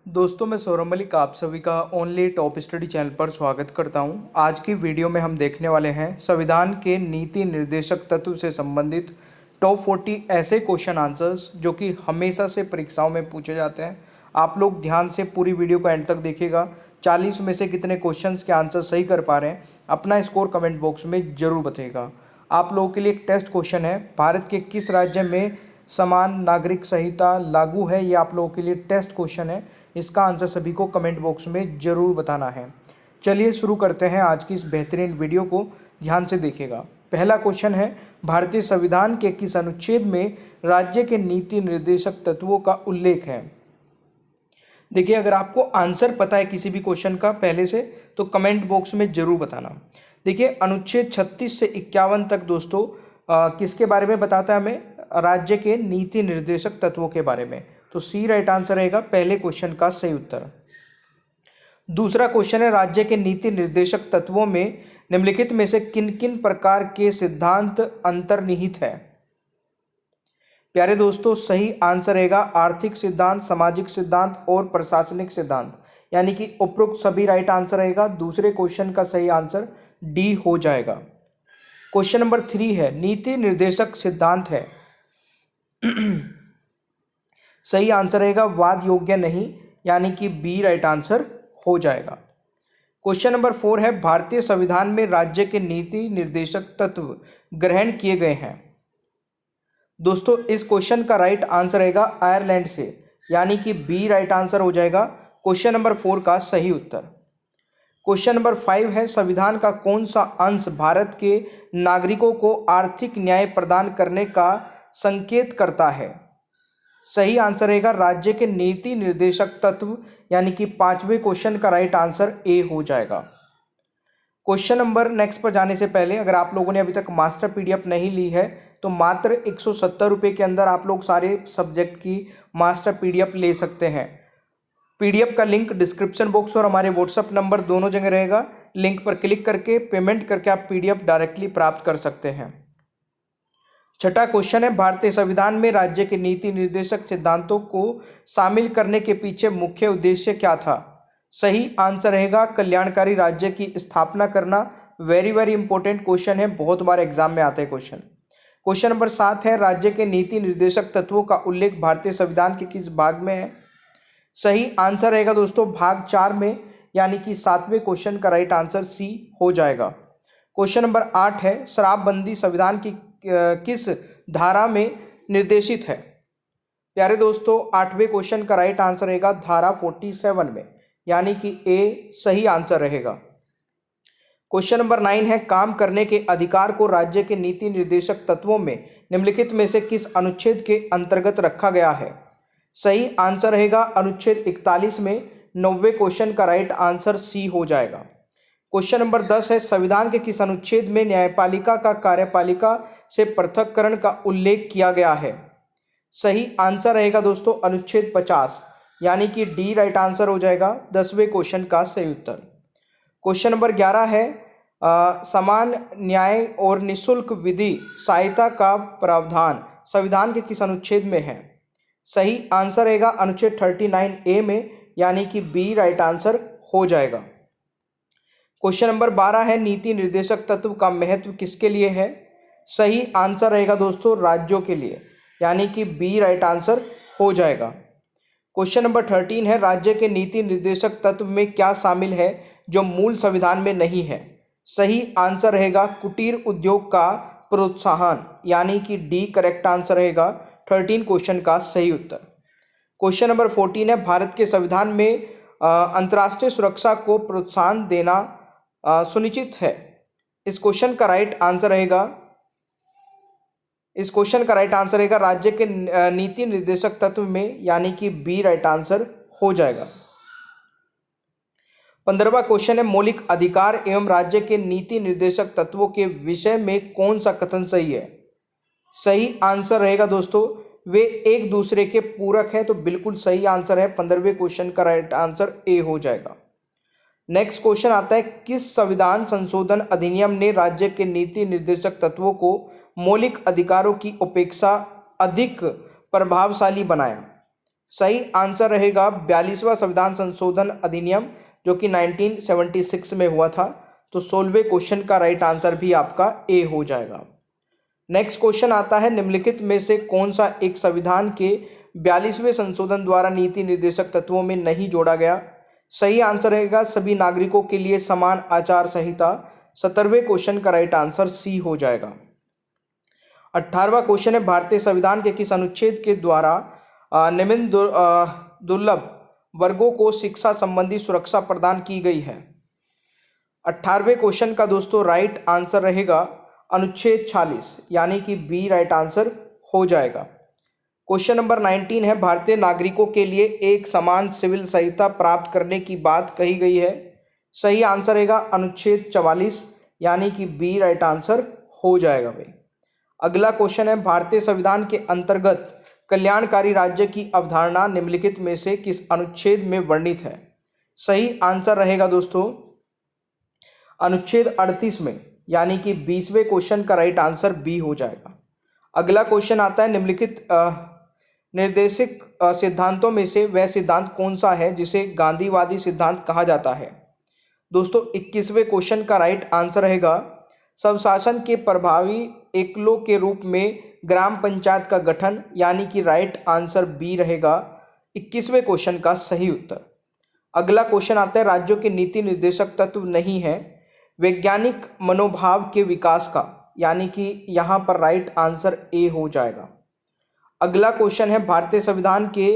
दोस्तों मैं सौरभ मलिक आप सभी का ओनली टॉप स्टडी चैनल पर स्वागत करता हूं। आज की वीडियो में हम देखने वाले हैं संविधान के नीति निर्देशक तत्व से संबंधित टॉप 40 ऐसे क्वेश्चन आंसर्स जो कि हमेशा से परीक्षाओं में पूछे जाते हैं। आप लोग ध्यान से पूरी वीडियो को एंड तक देखिएगा। 40 में से कितने क्वेश्चंस के आंसर सही कर पा रहे हैं अपना स्कोर कमेंट बॉक्स में ज़रूर बताइएगा। आप लोगों के लिए एक टेस्ट क्वेश्चन है, भारत के किस राज्य में समान नागरिक संहिता लागू है। ये आप लोगों के लिए टेस्ट क्वेश्चन है, इसका आंसर सभी को कमेंट बॉक्स में ज़रूर बताना है। चलिए शुरू करते हैं आज की इस बेहतरीन वीडियो को, ध्यान से देखिएगा। पहला क्वेश्चन है, भारतीय संविधान के किस अनुच्छेद में राज्य के नीति निर्देशक तत्वों का उल्लेख है। देखिए, अगर आपको आंसर पता है किसी भी क्वेश्चन का पहले से तो कमेंट बॉक्स में ज़रूर बताना। देखिए, अनुच्छेद 36 से 51 तक दोस्तों किसके बारे में बताता है हमें, राज्य के नीति निर्देशक तत्वों के बारे में। तो सी राइट आंसर रहेगा पहले क्वेश्चन का सही उत्तर। दूसरा क्वेश्चन है, राज्य के नीति निर्देशक तत्वों में निम्नलिखित में से किन किन प्रकार के सिद्धांत अंतर्निहित है। प्यारे दोस्तों, सही आंसर रहेगा आर्थिक सिद्धांत, सामाजिक सिद्धांत और प्रशासनिक सिद्धांत, यानी कि उपरोक्त सभी राइट आंसर रहेगा। दूसरे क्वेश्चन का सही आंसर डी हो जाएगा। क्वेश्चन नंबर 3 है, नीति निर्देशक सिद्धांत है। सही आंसर रहेगा वाद योग्य नहीं, यानी कि बी राइट आंसर हो जाएगा। क्वेश्चन नंबर 4 है, भारतीय संविधान में राज्य के नीति निर्देशक तत्व ग्रहण किए गए हैं। दोस्तों, इस क्वेश्चन का राइट आंसर रहेगा आयरलैंड से, यानी कि बी राइट आंसर हो जाएगा क्वेश्चन नंबर 4 का सही उत्तर। क्वेश्चन नंबर 5 है, संविधान का कौन सा अंश भारत के नागरिकों को आर्थिक न्याय प्रदान करने का संकेत करता है। सही आंसर रहेगा राज्य के नीति निर्देशक तत्व, यानी कि 5वें क्वेश्चन का राइट आंसर ए हो जाएगा। क्वेश्चन नंबर नेक्स्ट पर जाने से पहले, अगर आप लोगों ने अभी तक मास्टर पीडीएफ नहीं ली है तो मात्र 170 रुपये के अंदर आप लोग सारे सब्जेक्ट की मास्टर पीडीएफ ले सकते हैं। पीडीएफ का लिंक डिस्क्रिप्शन बॉक्स और हमारे व्हाट्सएप नंबर दोनों जगह रहेगा। लिंक पर क्लिक करके पेमेंट करके आप पीडीएफ डायरेक्टली प्राप्त कर सकते हैं। छठा क्वेश्चन है, भारतीय संविधान में राज्य के नीति निर्देशक सिद्धांतों को शामिल करने के पीछे मुख्य उद्देश्य क्या था। सही आंसर रहेगा कल्याणकारी राज्य की स्थापना करना। वेरी वेरी इंपॉर्टेंट क्वेश्चन है, बहुत बार एग्जाम में आता है क्वेश्चन। क्वेश्चन नंबर 7 है, राज्य के नीति निर्देशक तत्वों का उल्लेख भारतीय संविधान के किस भाग में है। सही आंसर रहेगा दोस्तों भाग 4 में, यानी कि 7वें क्वेश्चन का राइट आंसर सी हो जाएगा। क्वेश्चन नंबर 8 है, शराबबंदी संविधान की किस धारा में निर्देशित है। प्यारे दोस्तों, 8वें क्वेश्चन का राइट आंसर रहेगा धारा 47 में, यानी कि ए सही आंसर रहेगा। क्वेश्चन नंबर 9 है, काम करने के अधिकार को राज्य के नीति निर्देशक तत्वों में निम्नलिखित में से किस अनुच्छेद के अंतर्गत रखा गया है। सही आंसर रहेगा अनुच्छेद 41 में। 90वें क्वेश्चन का राइट आंसर सी हो जाएगा। क्वेश्चन नंबर 10 है, संविधान के किस अनुच्छेद में न्यायपालिका का कार्यपालिका से पृथक्करण का उल्लेख किया गया है। सही आंसर रहेगा दोस्तों अनुच्छेद 50, यानी कि डी राइट आंसर हो जाएगा 10वें क्वेश्चन का सही उत्तर। क्वेश्चन नंबर 11 है, समान न्याय और निःशुल्क विधि सहायता का प्रावधान संविधान के किस अनुच्छेद में है। सही आंसर रहेगा अनुच्छेद 39A में, यानी कि बी राइट आंसर हो जाएगा। क्वेश्चन नंबर 12 है, नीति निर्देशक तत्व का महत्व किसके लिए है। सही आंसर रहेगा दोस्तों राज्यों के लिए, यानी कि बी राइट आंसर हो जाएगा। क्वेश्चन नंबर 13 है, राज्य के नीति निर्देशक तत्व में क्या शामिल है जो मूल संविधान में नहीं है। सही आंसर रहेगा कुटीर उद्योग का प्रोत्साहन, यानी कि डी करेक्ट आंसर रहेगा 13 क्वेश्चन का सही उत्तर। क्वेश्चन नंबर 14 है, भारत के संविधान में अंतर्राष्ट्रीय सुरक्षा को प्रोत्साहन देना सुनिश्चित है। इस क्वेश्चन का राइट आंसर रहेगा राज्य के नीति निर्देशक तत्व में, यानी कि बी राइट आंसर हो जाएगा। 15वां क्वेश्चन है, मौलिक अधिकार एवं राज्य के नीति निर्देशक तत्वों के विषय में कौन सा कथन सही है। सही आंसर रहेगा दोस्तों वे एक दूसरे के पूरक हैं, तो बिल्कुल सही आंसर है 15वें क्वेश्चन का राइट आंसर ए हो जाएगा। नेक्स्ट क्वेश्चन आता है, किस संविधान संशोधन अधिनियम ने राज्य के नीति निर्देशक तत्वों को मौलिक अधिकारों की अपेक्षा अधिक प्रभावशाली बनाया। सही आंसर रहेगा 42वां संविधान संशोधन अधिनियम जो कि 1976 में हुआ था। तो 16वें क्वेश्चन का राइट आंसर भी आपका ए हो जाएगा। नेक्स्ट क्वेश्चन आता है, निम्नलिखित में से कौन सा एक संविधान के 42वें संशोधन द्वारा नीति निर्देशक तत्वों में नहीं जोड़ा गया? सही आंसर रहेगा सभी नागरिकों के लिए समान आचार संहिता। 17वें क्वेश्चन का राइट आंसर सी हो जाएगा। 18वां क्वेश्चन है, भारतीय संविधान के किस अनुच्छेद के द्वारा निम्न दुर्लभ वर्गों को शिक्षा संबंधी सुरक्षा प्रदान की गई है? 18वें क्वेश्चन का दोस्तों राइट आंसर रहेगा अनुच्छेद 46 यानी कि बी राइट आंसर हो जाएगा। क्वेश्चन नंबर 19 है, भारतीय नागरिकों के लिए एक समान सिविल संहिता प्राप्त करने की बात कही गई है। सही आंसर रहेगा अनुच्छेद 44 यानी कि बी राइट आंसर हो जाएगा भाई। अगला क्वेश्चन है, भारतीय संविधान के अंतर्गत कल्याणकारी राज्य की अवधारणा निम्नलिखित में से किस अनुच्छेद में वर्णित है? सही आंसर रहेगा दोस्तों अनुच्छेद 38 में यानी कि 20वें क्वेश्चन का राइट आंसर बी हो जाएगा। अगला क्वेश्चन आता है, निम्नलिखित निर्देशिक सिद्धांतों में से वह सिद्धांत कौन सा है जिसे गांधीवादी सिद्धांत कहा जाता है? दोस्तों 21वें क्वेश्चन का राइट आंसर रहेगा स्वशासन के प्रभावी एकलों के रूप में ग्राम पंचायत का गठन यानी कि राइट आंसर बी रहेगा 21वें क्वेश्चन का सही उत्तर। अगला क्वेश्चन आता है, राज्यों के नीति निर्देशक तत्व नहीं है वैज्ञानिक मनोभाव के विकास का यानी कि यहाँ पर राइट आंसर ए हो जाएगा। अगला क्वेश्चन है, भारतीय संविधान के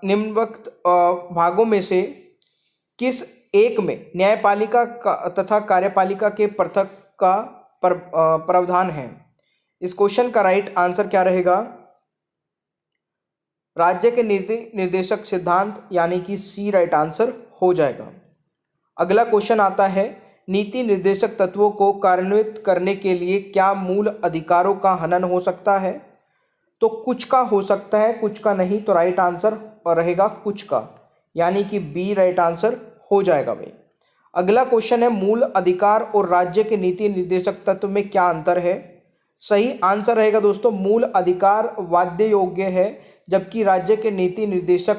निम्नलिखित भागों में से किस एक में न्यायपालिका तथा कार्यपालिका के पृथक का प्रावधान है? इस क्वेश्चन का राइट आंसर क्या रहेगा? राज्य के नीति निर्देशक सिद्धांत यानी कि सी राइट आंसर हो जाएगा। अगला क्वेश्चन आता है, नीति निर्देशक तत्वों को कार्यान्वित करने के लिए क्या मूल अधिकारों का हनन हो सकता है? तो कुछ का हो सकता है, कुछ का नहीं। तो राइट आंसर रहेगा कुछ का यानी कि बी राइट आंसर हो जाएगा भाई। अगला क्वेश्चन है, मूल अधिकार और राज्य के नीति निर्देशक तत्व में क्या अंतर है? सही आंसर रहेगा दोस्तों मूल अधिकार वाद्य योग्य है जबकि राज्य के नीति निर्देशक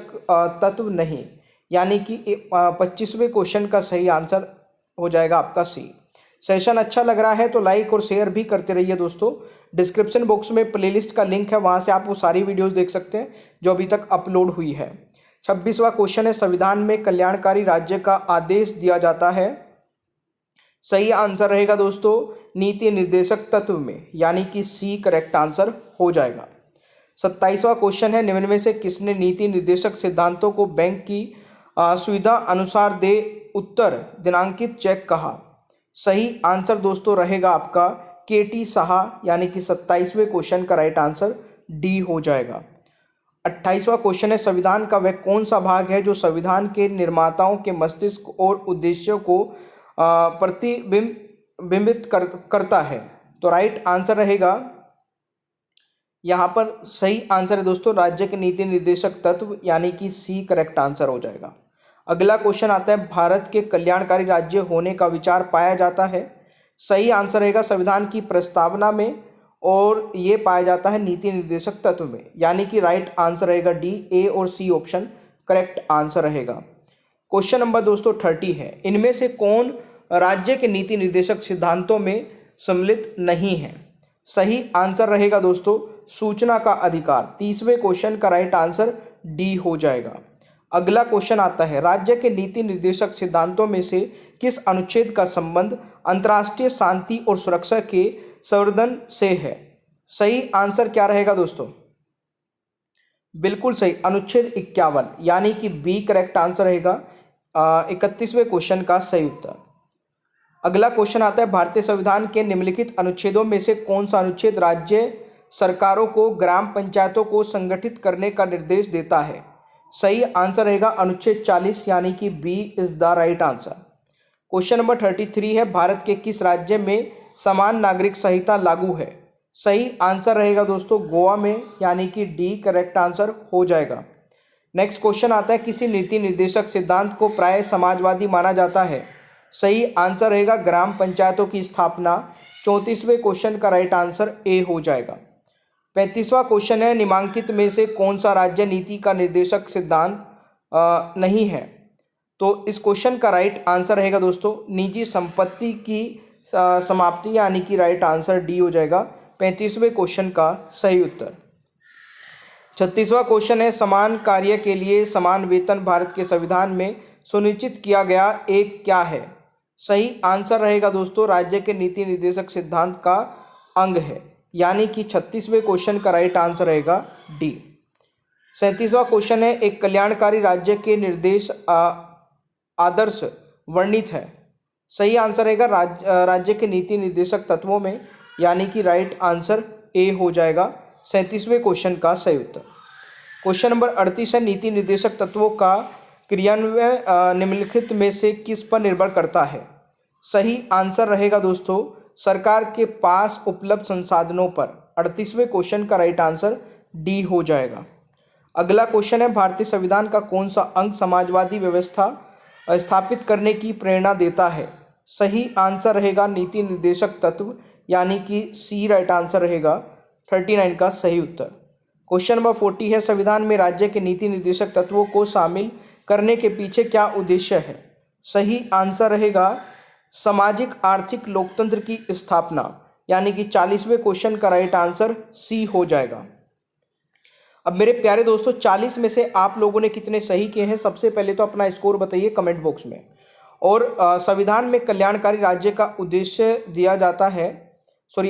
तत्व नहीं यानी कि 25वें क्वेश्चन का सही आंसर हो जाएगा आपका सी। सेशन अच्छा लग रहा है तो लाइक और शेयर भी करते रहिए दोस्तों। डिस्क्रिप्शन बॉक्स में प्लेलिस्ट का लिंक है, वहां से आप वो सारी वीडियोस देख सकते हैं जो अभी तक अपलोड हुई है। 26वां क्वेश्चन है, संविधान में कल्याणकारी राज्य का आदेश दिया जाता है। सही आंसर रहेगा दोस्तों नीति निर्देशक तत्व में यानी कि सी करेक्ट आंसर हो जाएगा। 27वां क्वेश्चन है, निम्न में से किसने नीति निर्देशक सिद्धांतों को बैंक की सुविधा अनुसार दे उत्तर दिनांकित चेक कहा? सही आंसर दोस्तों रहेगा आपका केटी साहा यानी कि 27वें क्वेश्चन का राइट आंसर डी हो जाएगा। 28वां क्वेश्चन है, संविधान का वह कौन सा भाग है जो संविधान के निर्माताओं के मस्तिष्क और उद्देश्यों को प्रतिबिंबित करता है? तो राइट आंसर रहेगा यहाँ पर सही आंसर है दोस्तों राज्य के नीति निर्देशक तत्व यानी कि सी करेक्ट आंसर हो जाएगा। अगला क्वेश्चन आता है, भारत के कल्याणकारी राज्य होने का विचार पाया जाता है। सही आंसर रहेगा संविधान की प्रस्तावना में और ये पाया जाता है नीति निर्देशक तत्व में यानी कि राइट आंसर रहेगा डी। ए और सी ऑप्शन करेक्ट आंसर रहेगा। क्वेश्चन नंबर दोस्तों 30 है, इनमें से कौन राज्य के नीति निर्देशक सिद्धांतों में सम्मिलित नहीं है? सही आंसर रहेगा दोस्तों सूचना का अधिकार। 30वें क्वेश्चन का राइट आंसर डी हो जाएगा। अगला क्वेश्चन आता है, राज्य के नीति निर्देशक सिद्धांतों में से किस अनुच्छेद का संबंध अंतर्राष्ट्रीय शांति और सुरक्षा के संवर्धन से है? सही आंसर क्या रहेगा दोस्तों? बिल्कुल सही अनुच्छेद 51 यानी कि बी करेक्ट आंसर रहेगा 31वें क्वेश्चन का सही उत्तर। अगला क्वेश्चन आता है, भारतीय संविधान के निम्नलिखित अनुच्छेदों में से कौन सा अनुच्छेद राज्य सरकारों को ग्राम पंचायतों को संगठित करने का निर्देश देता है? सही आंसर रहेगा अनुच्छेद 40 यानी कि B is the right answer. Question number 33 है, भारत के किस राज्य में समान नागरिक संहिता लागू है? सही आंसर रहेगा दोस्तों गोवा में यानी कि डी करेक्ट आंसर हो जाएगा। नेक्स्ट क्वेश्चन आता है, किसी नीति निर्देशक सिद्धांत को प्राय समाजवादी माना जाता है? सही आंसर रहेगा ग्राम पंचायतों की स्थापना। 34वें क्वेश्चन का राइट आंसर ए हो जाएगा। 35वां क्वेश्चन है, निम्नलिखित में से कौन सा राज्य नीति का निर्देशक सिद्धांत नहीं है? तो इस क्वेश्चन का राइट आंसर रहेगा दोस्तों निजी संपत्ति की समाप्ति, यानी कि राइट आंसर डी हो जाएगा 35वें क्वेश्चन का सही उत्तर। 36वां क्वेश्चन है, समान कार्य के लिए समान वेतन भारत के संविधान में सुनिश्चित किया गया एक क्या है? सही आंसर रहेगा दोस्तों राज्य के नीति निर्देशक सिद्धांत का अंग है, यानी कि 36वें क्वेश्चन का राइट आंसर रहेगा डी। 37वां क्वेश्चन है, एक कल्याणकारी राज्य के निर्देश आदर्श वर्णित है? सही आंसर रहेगा राज्य के नीति निर्देशक तत्वों में, यानी कि राइट आंसर ए हो जाएगा 37वें क्वेश्चन का सही उत्तर। क्वेश्चन नंबर 38 है, नीति निर्देशक तत्वों का क्रियान्वयन निम्नलिखित में से किस पर निर्भर करता है? सही आंसर रहेगा दोस्तों सरकार के पास उपलब्ध संसाधनों पर। 38वें क्वेश्चन का राइट आंसर डी हो जाएगा। अगला क्वेश्चन है, भारतीय संविधान का कौन सा अंग समाजवादी व्यवस्था स्थापित करने की प्रेरणा देता है? सही आंसर रहेगा नीति निर्देशक तत्व, यानी कि सी राइट आंसर रहेगा 39 का सही उत्तर। क्वेश्चन नंबर 40 है, संविधान में राज्य के नीति निर्देशक तत्वों को शामिल करने के पीछे क्या उद्देश्य है? सही आंसर रहेगा सामाजिक आर्थिक लोकतंत्र की स्थापना, यानी कि 40वें क्वेश्चन का राइट आंसर सी हो जाएगा। अब मेरे प्यारे दोस्तों 40 में से आप लोगों ने कितने सही किए हैं? सबसे पहले तो अपना स्कोर बताइए कमेंट बॉक्स में। और संविधान में कल्याणकारी राज्य का उद्देश्य दिया जाता है,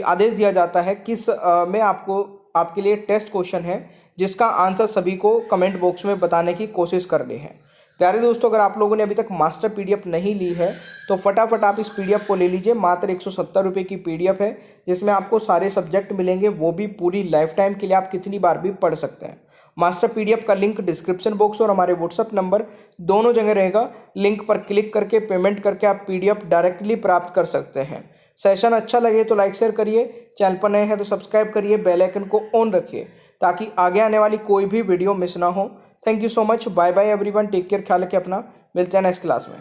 आदेश दिया जाता है किस में? आपके लिए टेस्ट क्वेश्चन है जिसका आंसर सभी को कमेंट बॉक्स में बताने की कोशिश करनी है। प्यारे दोस्तों अगर आप लोगों ने अभी तक मास्टर पीडीएफ नहीं ली है तो फटाफट आप इस पीडीएफ को ले लीजिए। मात्र 170 रुपये की पीडीएफ है जिसमें आपको सारे सब्जेक्ट मिलेंगे, वो भी पूरी लाइफ टाइम के लिए, आप कितनी बार भी पढ़ सकते हैं। मास्टर पीडीएफ का लिंक डिस्क्रिप्शन बॉक्स और हमारे व्हाट्सअप नंबर दोनों जगह रहेगा। लिंक पर क्लिक करके पेमेंट करके आप पीडीएफ डायरेक्टली प्राप्त कर सकते हैं। सेशन अच्छा लगे तो लाइक शेयर करिए, चैनल पर नए हैं तो सब्सक्राइब करिए, बेल आइकन को ऑन रखिए ताकि आगे आने वाली कोई भी वीडियो मिस ना हो। Thank you so much, bye bye everyone, take care, ख्याल रखिए अपना, मिलते हैं नेक्स्ट क्लास में।